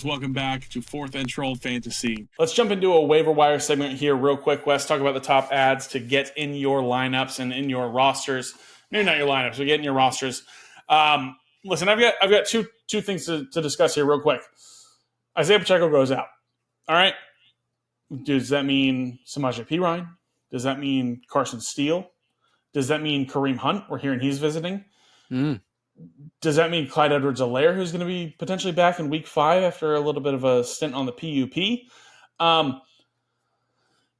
Welcome back to Fourth and Troll Fantasy. Let's jump into a waiver wire segment here real quick, Wes. Talk about the top ads to get in your lineups and in your rosters. Maybe not your lineups, but get in your rosters. Listen, I've got two things to discuss here real quick. Isiah Pacheco goes out. All right. Does that mean Samaje Perine? Does that mean Carson Steele? Does that mean Kareem Hunt? We're hearing he's visiting. Does that mean Clyde Edwards-Helaire, who's going to be potentially back in week 5 after a little bit of a stint on the PUP?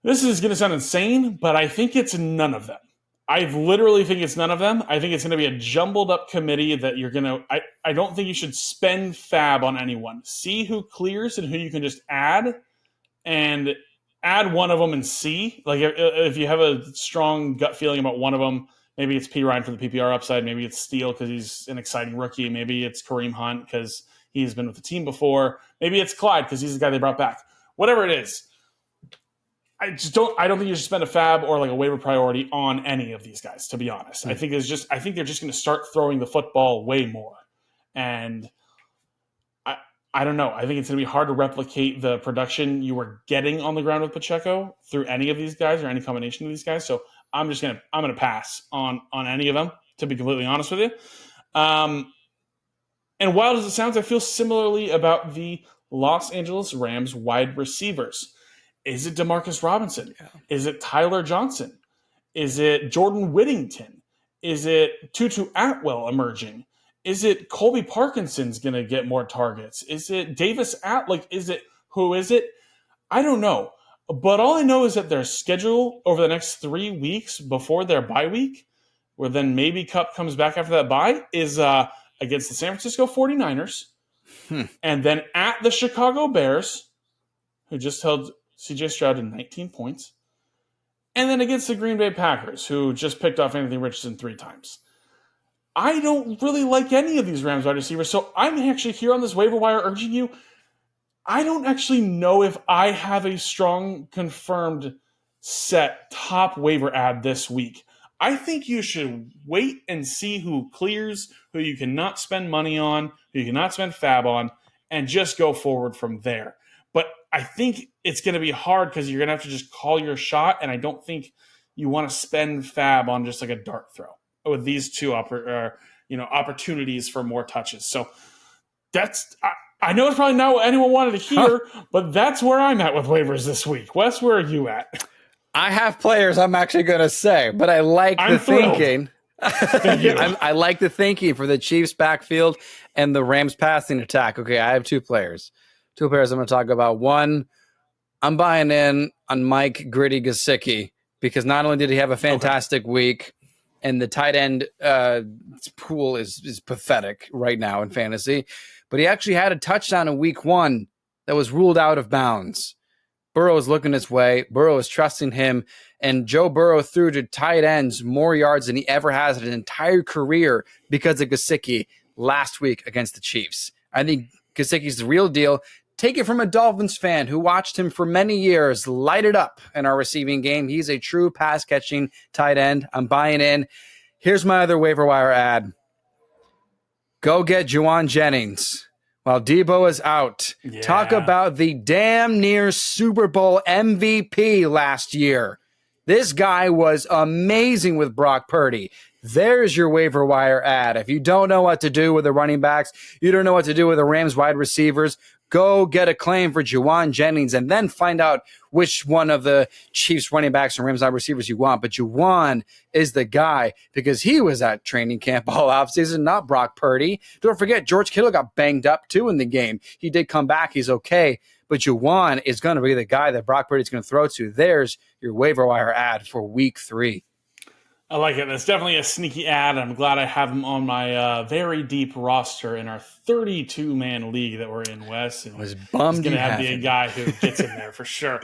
This is going to sound insane, but I think it's none of them. I literally think it's none of them. I think it's going to be a jumbled up committee that you're going to – I don't think you should spend fab on anyone. See who clears and who you can just add, and add one of them and see. Like if you have a strong gut feeling about one of them, maybe it's Perine for the PPR upside. Maybe it's Steele because he's an exciting rookie. Maybe it's Kareem Hunt because he's been with the team before. Maybe it's Clyde because he's the guy they brought back. Whatever it is, I don't think you should spend a fab or like a waiver priority on any of these guys, to be honest. I think they're just going to start throwing the football way more. And I don't know. I think it's going to be hard to replicate the production you were getting on the ground with Pacheco through any of these guys or any combination of these guys. So I'm gonna pass on any of them, to be completely honest with you. And wild as it sounds, I feel similarly about the Los Angeles Rams wide receivers. Is it Demarcus Robinson? Yeah. Is it Tyler Johnson? Is it Jordan Whittington? Is it Tutu Atwell emerging? Is it Colby Parkinson's going to get more targets? Is it Davis who is it? I don't know. But all I know is that their schedule over the next 3 weeks before their bye week, where then maybe Kupp comes back after that bye, is against the San Francisco 49ers, and then at the Chicago Bears, who just held C.J. Stroud to 19 points, and then against the Green Bay Packers, who just picked off Anthony Richardson 3 times. I don't really like any of these Rams wide receivers, so I'm actually here on this waiver wire urging you. I don't actually know if I have a strong confirmed set top waiver ad this week. I think you should wait and see who clears, who you cannot spend money on, who you cannot spend fab on, and just go forward from there. But I think it's going to be hard because you're going to have to just call your shot, and I don't think you want to spend fab on just like a dart throw with these two opportunities for more touches. So that's I know it's probably not what anyone wanted to hear, but that's where I'm at with waivers this week. Wes, where are you at? I have players I'm actually going to say, but I like the thinking. I like the thinking for the Chiefs backfield and the Rams passing attack. Okay, I have 2 players. 2 players I'm going to talk about. One, I'm buying in on Mike Gritty Gesicki because not only did he have a fantastic week, and the tight end pool is pathetic right now in fantasy, but he actually had a touchdown in week 1 that was ruled out of bounds. Burrow is looking his way. Burrow is trusting him. And Joe Burrow threw to tight ends more yards than he ever has in his entire career because of Gesicki last week against the Chiefs. I think Gesicki's the real deal. Take it from a Dolphins fan who watched him for many years light it up in our receiving game. He's a true pass-catching tight end. I'm buying in. Here's my other waiver wire ad. Go get Jauan Jennings while Debo is out. Yeah. Talk about the damn near Super Bowl MVP last year. This guy was amazing with Brock Purdy. There's your waiver wire ad. If you don't know what to do with the running backs, you don't know what to do with the Rams wide receivers, go get a claim for Jauan Jennings and then find out which one of the Chiefs running backs and Rams wide receivers you want. But Jauan is the guy because he was at training camp all offseason, not Brock Purdy. Don't forget, George Kittle got banged up too in the game. He did come back. He's okay. But Jauan is going to be the guy that Brock Purdy's going to throw to. There's your waiver wire ad for week 3. I like it. That's definitely a sneaky ad. I'm glad I have him on my very deep roster in our 32-man league that we're in, Wes. And was bummed he's going to be a guy who gets in there for sure.